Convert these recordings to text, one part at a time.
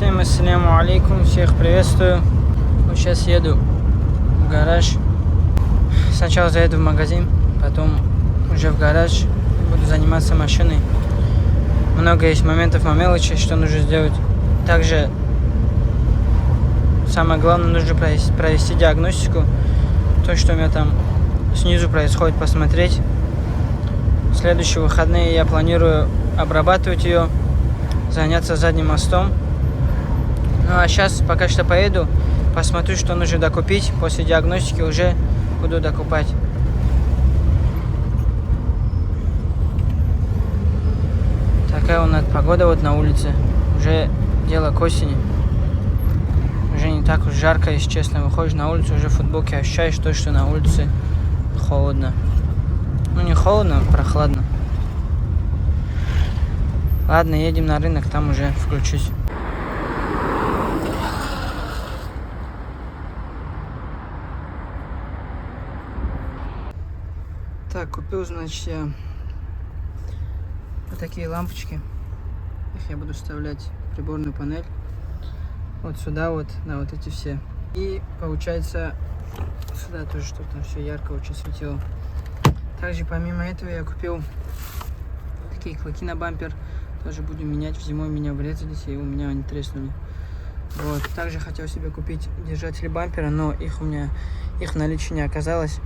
Всем ассаляму алейкум, всех приветствую. Вот сейчас еду в гараж. Сначала заеду в магазин, потом уже в гараж. Буду заниматься машиной. Много есть моментов, мелочи, что нужно сделать. Также самое главное, нужно провести диагностику. То, что у меня там снизу происходит, посмотреть. В следующие выходные я планирую обрабатывать ее, заняться задним мостом. Ну а сейчас пока что поеду, посмотрю, что нужно докупить. После диагностики уже буду докупать. Такая у нас погода вот на улице. Уже дело к осени. Уже не так уж жарко, если честно. Выходишь на улицу, уже в футболке ощущаешь то, что на улице холодно. Ну не холодно, а прохладно. Ладно, едем на рынок, там уже включусь. Так, купил, значит, я вот такие лампочки. Их я буду вставлять в приборную панель. Вот сюда вот, на вот эти все. И получается, сюда тоже что-то все ярко очень светило. Также помимо этого я купил такие клыки на бампер. Тоже буду менять. Зимой меня врезались, и у меня они треснули. Вот. Также хотел себе купить держатели бампера, но их в наличии не оказалось.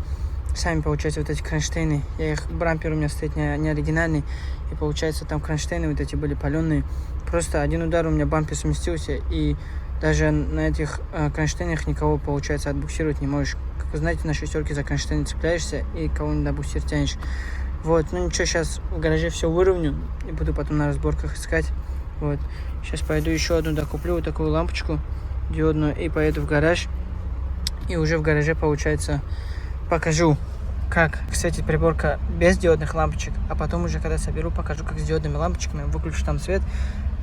Сами, получается, вот эти кронштейны. Бампер у меня стоит не оригинальный. И получается, там кронштейны вот эти были паленые. Просто один удар у меня бампер сместился. И даже на этих кронштейнах никого, получается, отбуксировать не можешь. Как вы знаете, на шестерке за кронштейн цепляешься и кого-нибудь на буксир тянешь. Вот, ну ничего, сейчас в гараже все выровню и буду потом на разборках искать. Вот, сейчас пойду еще одну докуплю, вот такую лампочку диодную, и поеду в гараж. И уже в гараже, получается, покажу, как, кстати, приборка без диодных лампочек, а потом уже, когда соберу, покажу, как с диодными лампочками, выключу там свет,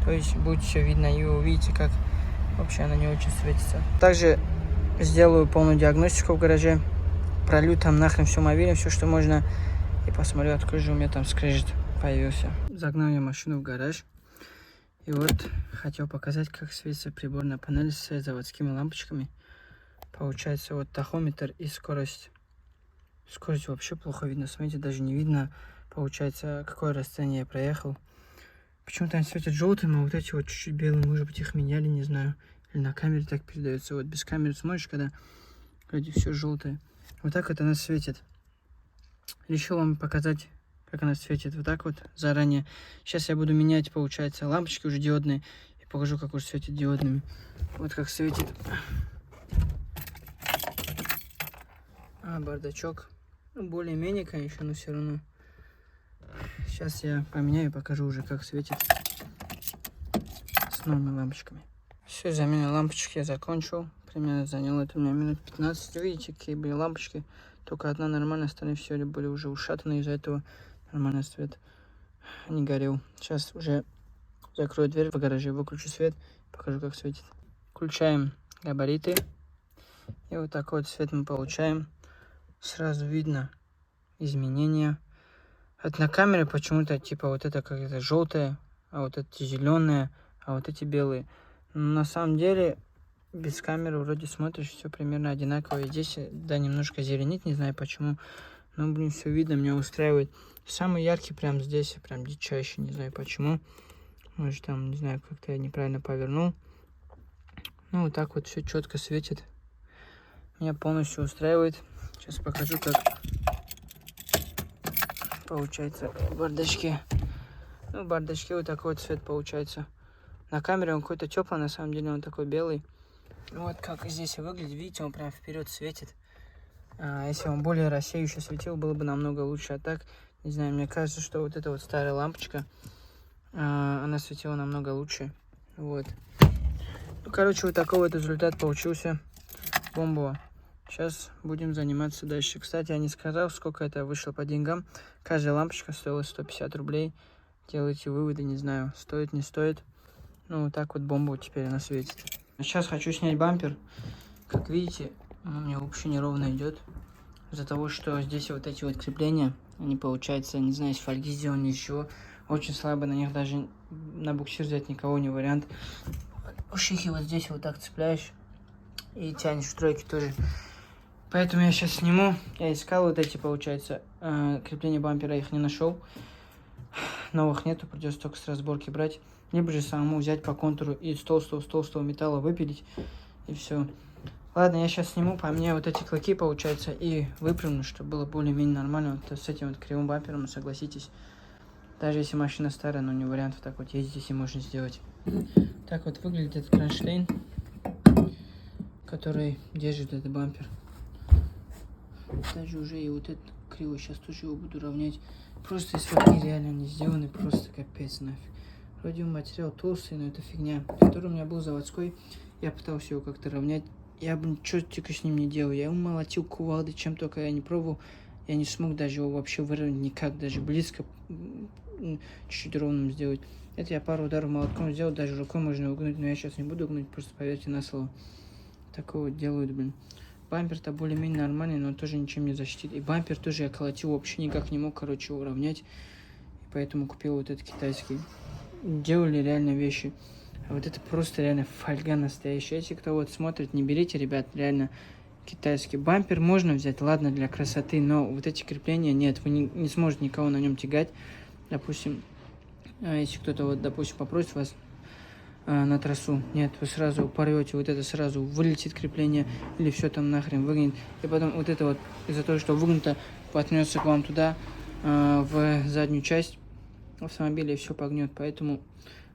то есть будет все видно, и вы увидите, как вообще она не очень светится. Также сделаю полную диагностику в гараже, пролью там нахрен всю мобильную, все, что можно. И посмотрю, откуда же у меня там скрежет появился. Загнал я машину в гараж. И вот хотел показать, как светится приборная панель с заводскими лампочками. Получается вот тахометр и скорость. Скорость вообще плохо видно. Смотрите, даже не видно, получается, какое расстояние я проехал. Почему-то они светят желтым, а вот эти вот чуть-чуть белые. Может быть, их меняли, не знаю. Или на камере так передается. Вот без камеры смотришь, когда вроде все желтое. Вот так вот она светит. Решил вам показать, как она светит вот так вот заранее. Сейчас я буду менять, получается, лампочки уже диодные. И покажу, как уже светит диодными. Вот как светит. Бардачок. Ну, более-менее, конечно, но все равно. Сейчас я поменяю и покажу уже, как светит с новыми лампочками. Все, замену лампочек я закончил. Примерно заняло это у меня минут 15. Видите, какие были лампочки. Только одна нормальная, остальные все были уже ушатаны, из-за этого нормальный свет не горел. Сейчас уже закрою дверь в гараже, выключу свет, покажу, как светит. Включаем габариты. И вот такой вот свет мы получаем. Сразу видно изменения. Это на камере почему-то типа вот это как-то желтое, а вот это зеленое, а вот эти белые. Но на самом деле без камеры вроде смотришь, все примерно одинаково. Здесь, да, немножко зеленит, не знаю почему. Но, блин, все видно, меня устраивает. Самый яркий прям здесь, прям дичайший, не знаю почему. Может, там, не знаю, как-то я неправильно повернул. Ну, вот так вот все четко светит. Меня полностью устраивает. Сейчас покажу, как получается в бардачке. Ну, в бардачке вот такой вот цвет получается. На камере он какой-то теплый, на самом деле он такой белый. Вот как здесь выглядит, видите, он прям вперед светит. Если он более рассеюще светил, было бы намного лучше. А так, не знаю, мне кажется, что вот эта вот старая лампочка, она светила намного лучше. Вот. Ну, короче, вот такой вот результат получился. Бомбово. Сейчас будем заниматься дальше. Кстати, я не сказал, сколько это вышло по деньгам. Каждая лампочка стоила 150 рублей. Делайте выводы, не знаю, стоит, не стоит. Ну, вот так вот бомба теперь она светит. Сейчас хочу снять бампер. Как видите, он у меня вообще неровно идет. Из-за того, что здесь вот эти вот крепления, они, получается, не знаю, из фольги сделаны, из чего. Очень слабо, на них даже на буксир взять никого не вариант. ушихи вот здесь вот так цепляешь и тянешь в тройке тоже. Поэтому я сейчас сниму. Я искал вот эти, получается, крепления бампера, их не нашел. Новых нету, придется только с разборки брать. Либо же самому взять по контуру и с толстого металла выпилить. И все. Ладно, я сейчас сниму, поменяю вот эти клыки, получается, и выпрямлю, чтобы было более-менее нормально. Вот с этим вот кривым бампером, согласитесь. Даже если машина старая, но не вариант так вот ездить, если можно сделать. Так вот выглядит этот кронштейн, который держит этот бампер. Даже уже и вот этот криво, сейчас тоже его буду равнять. Просто из фольги реально не сделаны, просто капец нафиг. Вроде материал толстый, но это фигня. Который у меня был заводской, я пытался его как-то равнять. Я бы ничего только с ним не делал. Я его молотил кувалдой, чем только я не пробовал. Я не смог даже его вообще выровнять никак, даже близко чуть-чуть ровным сделать. Это я пару ударов молотком сделал, даже рукой можно угнуть, но я сейчас не буду гнуть, просто поверьте на слово. Такого делают, блин. Бампер-то более-менее нормальный, но тоже ничем не защитит. И бампер тоже я колотил, вообще никак не мог, короче, его уравнять. И поэтому купил вот этот китайский. Делали реально вещи. А вот это просто реально фольга настоящая. Если кто вот смотрит, не берите, ребят, реально китайский. Бампер можно взять, ладно, для красоты, но вот эти крепления нет. Вы не сможете никого на нем тягать. Допустим, если кто-то вот, допустим, попросит вас на трассу. Нет, вы сразу порвете, вот это сразу вылетит крепление, или все там нахрен выгнет. И потом вот это вот, из-за того, что выгнуто, воткнется к вам туда, в заднюю часть автомобиля, и все погнет. Поэтому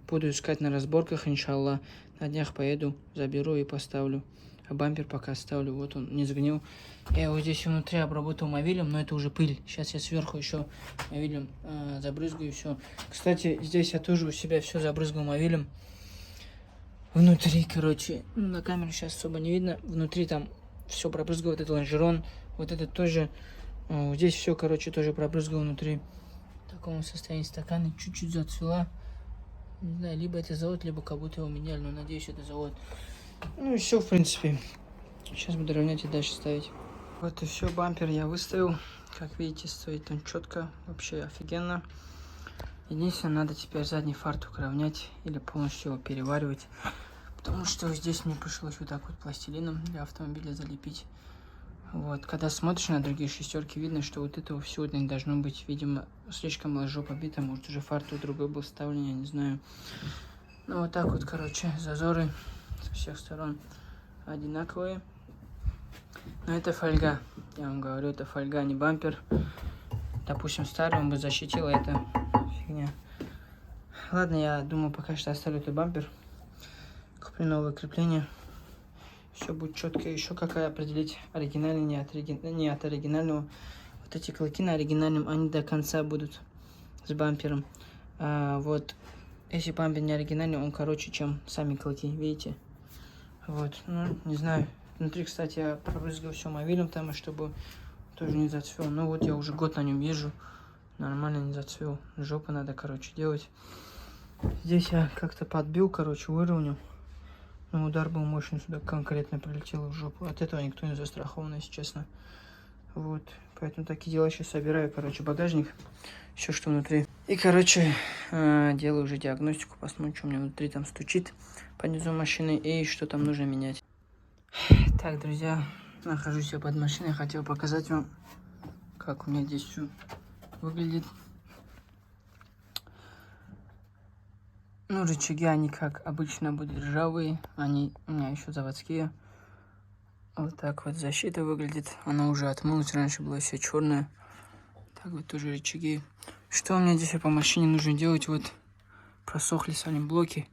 буду искать на разборках, иншаллах. На днях поеду, заберу и поставлю. А бампер пока оставлю, вот он не сгнил. Я его здесь внутри обработал мовилем, но это уже пыль. Сейчас я сверху еще мовилем забрызгаю все. Кстати, здесь я тоже у себя все забрызгал мовилем. Внутри, короче, на камере сейчас особо не видно. Внутри там все пробрызгал, вот этот лонжерон. Вот это тоже, здесь все, короче, тоже пробрызгал внутри. В таком состоянии стаканы чуть-чуть зацвела. Не знаю, либо это завод, либо как будто его меняли, но надеюсь, это завод. Ну и все, в принципе. Сейчас буду равнять и дальше ставить. Вот и все, бампер я выставил. Как видите, стоит он четко, вообще офигенно. Единственное, надо теперь задний фартук равнять или полностью его переваривать. Потому что здесь мне пришлось вот так вот пластилином для автомобиля залепить. Вот, когда смотришь на другие шестерки, видно, что вот этого всего не должно быть. Видимо, слишком была жопа бита, может уже фартук другой был вставлен, я не знаю. Ну вот так вот, короче, зазоры со всех сторон одинаковые. Но это фольга, я вам говорю, это фольга, не бампер. Допустим, старый он бы защитил, а это фигня. Ладно, я думаю, пока что оставлю этот бампер. Куплю новое крепление. Все будет четко. Еще какая определить оригинальный, не от оригинального. Вот эти клыки на оригинальном, они до конца будут с бампером. Вот, если бампер не оригинальный, он короче, чем сами клыки, видите? Вот, ну, не знаю. Внутри, кстати, я пробрызгал все мовилем там, чтобы тоже не зацвел. Ну вот я уже год на нем езжу. Нормально не зацвел. Жопу надо, короче, делать. Здесь я как-то подбил, короче, выровнял. Но удар был мощный, сюда конкретно прилетел в жопу. От этого никто не застрахован, если честно. Вот, поэтому такие дела. Сейчас собираю, короче, багажник. Все, что внутри. И, короче, делаю уже диагностику. Посмотрим, что у меня внутри там стучит по низу машины и что там нужно менять. Так, друзья, нахожусь я под машиной. Хотел показать вам, как у меня здесь все выглядит. Ну, рычаги, они как обычно будут ржавые. Они у меня еще заводские. Вот так вот защита выглядит. Она уже отмылась. Раньше было все черное. Так вот тоже рычаги. Что мне здесь по машине нужно делать? Вот просохли салимблоки.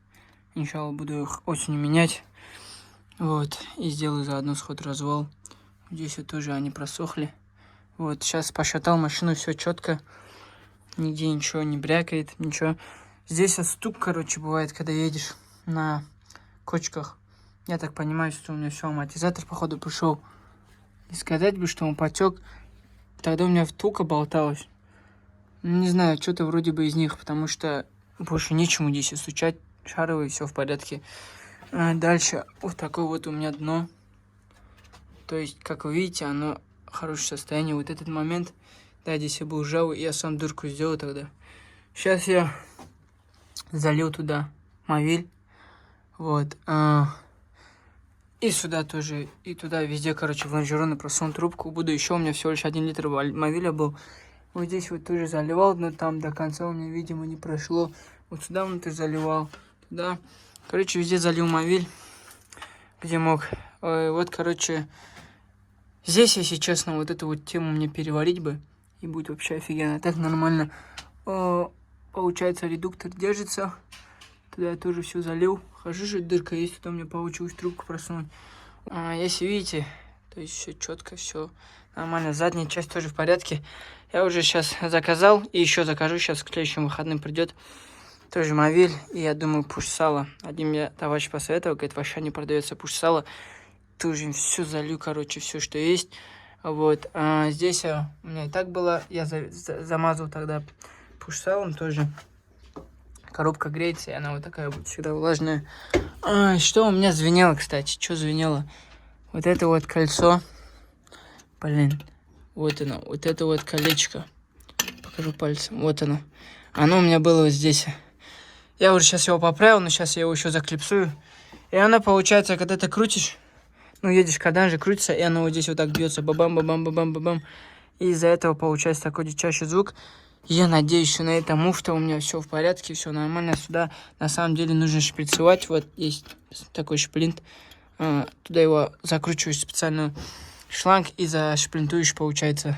Иншалла буду их осенью менять. Вот. И сделаю заодно сход-развал. Здесь вот тоже они просохли. Вот. Сейчас пошатал машину, все четко. Нигде ничего не брякает, ничего. Здесь стук, короче, бывает, когда едешь на кочках. Я так понимаю, что у меня все, амортизатор, походу, пришел. И сказать бы, что он потек. Тогда у меня втулка болталась. Не знаю, что-то вроде бы из них, потому что больше нечему здесь стучать. Шаровый, все в порядке. Дальше вот такое вот у меня дно. То есть, как вы видите, оно в хорошем состоянии. Вот этот момент, да, здесь я был ржавый, я сам дырку сделал тогда. Сейчас я залил туда мовиль. Вот. И сюда тоже, и туда, везде, короче, в лонжероны просунул трубку. Буду еще, у меня всего лишь 1 литр мовиля был. Вот здесь вот тоже заливал, но там до конца у меня, видимо, не прошло. Вот сюда внутрь заливал, туда. Короче, везде залил мовиль, где мог. Вот, короче, здесь, если честно, вот эту вот тему мне переварить бы. И будет вообще офигенно. Так нормально. Получается, редуктор держится. Туда я тоже все залил. Хожу же, дырка есть, туда у меня получилось трубку просунуть. Если видите, то есть все четко, все нормально. Задняя часть тоже в порядке. Я уже сейчас заказал и еще закажу. Сейчас к следующим выходным придет тоже мовиль. И я думаю, пуш-сало. Один мне товарищ посоветовал, говорит, в Ашане продается пуш-сало. Тоже все залью, короче, все, что есть. Вот. Здесь у меня и так было. Я замазал тогда пуш-салом тоже. Коробка греется, и она вот такая будет всегда влажная. Что у меня звенело, кстати? Что звенело? Вот это вот кольцо. Блин. Вот оно. Вот это вот колечко. Покажу пальцем. Вот оно. Оно у меня было вот здесь. Я уже сейчас его поправил, но сейчас я его еще заклипсую. И оно получается, когда ты крутишь, ну, едешь кардан же, крутится, и оно вот здесь вот так бьется. Бабам-бабам-бабам-бабам. И из-за этого получается такой дичайший звук. Я надеюсь, что на этом муфта у меня все в порядке, все нормально. Сюда на самом деле нужно шприцевать. Вот есть такой шплинт. Туда его закручиваешь специальную шланг и зашплинтуешь, получается.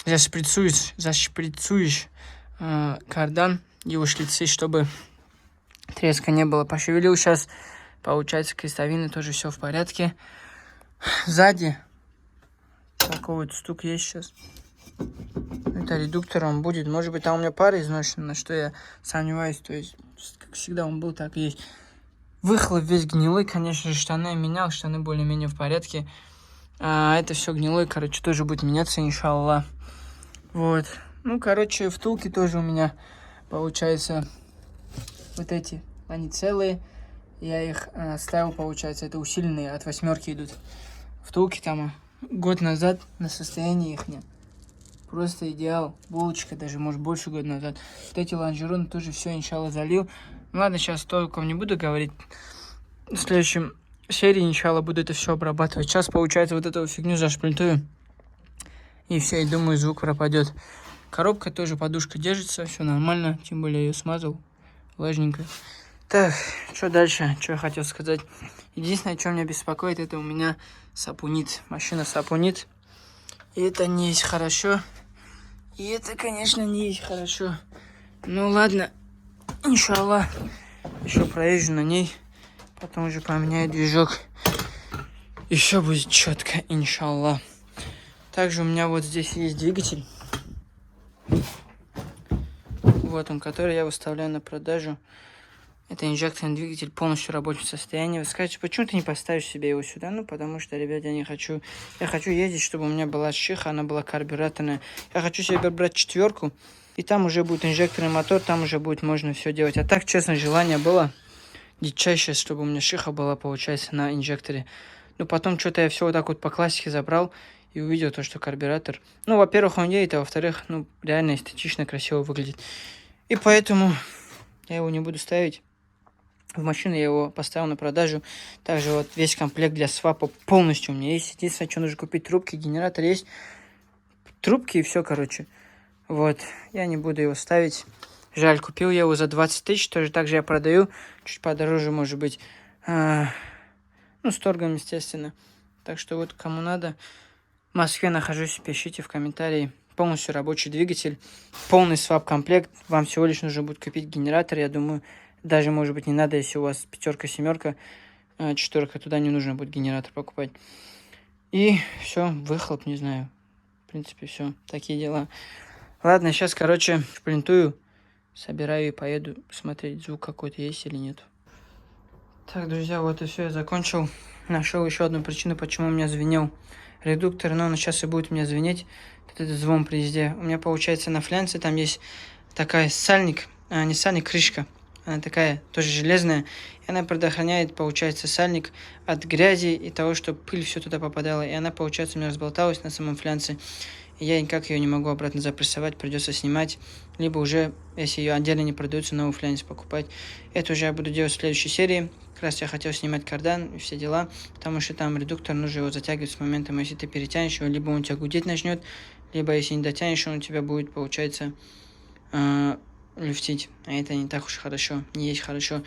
Зашприцуешь кардан, его шлицы, чтобы треска не было. Пошевелил сейчас, получается, крестовины тоже все в порядке. Сзади такой вот стук есть сейчас. Это редуктор, он будет. Может быть, там у меня пара изношена, на что я сомневаюсь. То есть, как всегда, он был, так и есть. Выхлоп весь гнилой, конечно же, штаны менял. Штаны более-менее в порядке. Это все гнилой, короче, тоже будет меняться, иншаллах. Вот. Ну, короче, втулки тоже у меня, получается, вот эти. Они целые. Я их ставил, получается, это усиленные, от 8 идут. Втулки там год назад на состоянии их нет. Просто идеал. Булочка даже, может, больше года назад. Вот эти лонжероны тоже все, иншаллах, залил. Ну, ладно, сейчас толком не буду говорить. В следующем серии, иншаллах, буду это все обрабатывать. Сейчас, получается, вот эту фигню зашплинтую. И все, и думаю, звук пропадет. Коробка тоже, подушка держится, все нормально. Тем более я ее смазал. Влажненько. Так, что дальше? Что я хотел сказать? Единственное, что меня беспокоит, это у меня сапунит. Машина сапунит. И это не есть хорошо. И это, конечно, не есть хорошо. Ну ладно, иншаллах, еще проезжу на ней. Потом уже поменяю движок. И все будет четко, иншаллах. Также у меня вот здесь есть двигатель. Вот он, который я выставляю на продажу. Это инжекторный двигатель, полностью рабочем состоянии. Вы скажете, почему ты не поставишь себе его сюда? Ну, потому что, ребят, я хочу ездить, чтобы у меня была шиха, она была карбюраторная. Я хочу себе брать 4, и там уже будет инжекторный мотор, там уже будет можно все делать. А так, честно, желание было дичайшее, чтобы у меня шиха была, получается, на инжекторе. Но потом что-то я все вот так вот по классике забрал и увидел то, что карбюратор... Ну, во-первых, он едет, а во-вторых, ну, реально эстетично, красиво выглядит. И поэтому я его не буду ставить. В машину я его поставил на продажу. Также вот весь комплект для свапа полностью у меня есть. Единственное, что нужно купить, трубки, генератор есть. Трубки и все, короче. Вот. Я не буду его ставить. Жаль, купил я его за 20 тысяч. Тоже так же я продаю. Чуть подороже, может быть. Ну, с торгом, естественно. Так что вот, кому надо. В Москве нахожусь. Пишите в комментарии. Полностью рабочий двигатель. Полный свап-комплект. Вам всего лишь нужно будет купить генератор. Я думаю... Даже, может быть, не надо, если у вас 5, 7, 4, туда не нужно будет генератор покупать. И все, выхлоп, не знаю. В принципе, все, такие дела. Ладно, сейчас, короче, шплинтую, собираю и поеду смотреть, звук какой-то есть или нет. Так, друзья, вот и все, я закончил. Нашел еще одну причину, почему у меня звенел редуктор. Но он сейчас и будет у меня звенеть. Вот этот звон при езде. У меня, получается, на флянце там есть такая сальник, не сальник, крышка. Она такая, тоже железная. И она предохраняет, получается, сальник от грязи и того, чтобы пыль все туда попадала. И она, получается, у меня разболталась на самом флянце. И я никак ее не могу обратно запрессовать, придется снимать, либо уже, если ее отдельно не продается, новый флянец покупать. Это уже я буду делать в следующей серии. Как раз я хотел снимать кардан и все дела, потому что там редуктор, нужно его затягивать с моментом, если ты перетянешь его, либо он у тебя гудеть начнет, либо если не дотянешь, он у тебя будет, получается, люфтить. А это не так уж хорошо, не есть хорошо.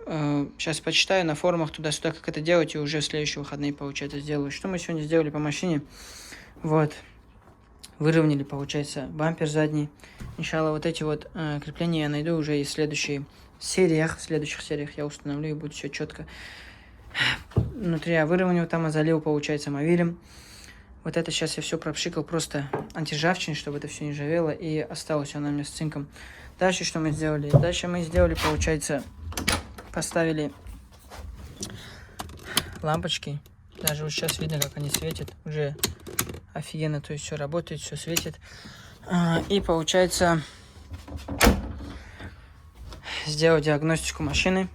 Сейчас почитаю на форумах туда-сюда, как это делать, и уже в следующие выходные, получается, сделаю. Что мы сегодня сделали по машине? Вот. Выровняли, получается, бампер задний. Иншалла, вот эти вот крепления я найду уже и в следующих сериях я установлю, и будет все четко. Внутри я выровнял, там и залил, получается, мовилем. Вот это сейчас я все пропшикал, просто антиржавчиной, чтобы это все не ржавело, и осталось она у меня с цинком. Дальше что мы сделали? Дальше мы сделали, получается, поставили лампочки. Даже вот сейчас видно, как они светят. Уже офигенно, то есть все работает, все светит. И получается, сделал диагностику машины.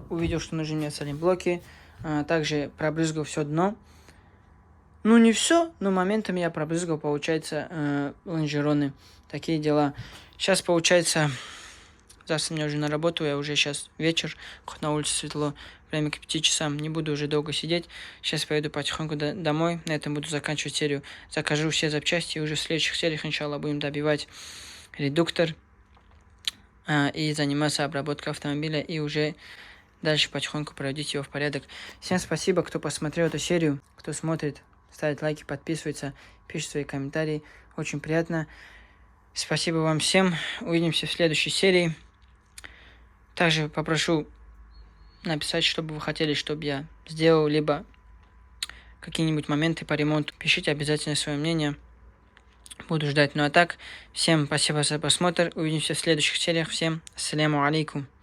Увидел, что нужны мне салимблоки. Также пробрызгал все дно. Ну, не все, но моментами я пробрызгал, получается, лонжероны. Такие дела. Сейчас, получается, завтра мне уже на работу, я уже сейчас вечер, хоть на улице светло, время к 5 часам, не буду уже долго сидеть. Сейчас поеду потихоньку домой, на этом буду заканчивать серию. Закажу все запчасти, и уже в следующих сериях, иншаллах, будем добивать редуктор и заниматься обработкой автомобиля, и уже дальше потихоньку приводить его в порядок. Всем спасибо, кто посмотрел эту серию, кто смотрит, ставит лайки, подписывается, пишет свои комментарии, очень приятно. Спасибо вам всем, увидимся в следующей серии. Также попрошу написать, что бы вы хотели, чтобы я сделал, либо какие-нибудь моменты по ремонту. Пишите обязательно свое мнение. Буду ждать. Ну а так, всем спасибо за просмотр. Увидимся в следующих сериях. Всем ассаляму алейкум.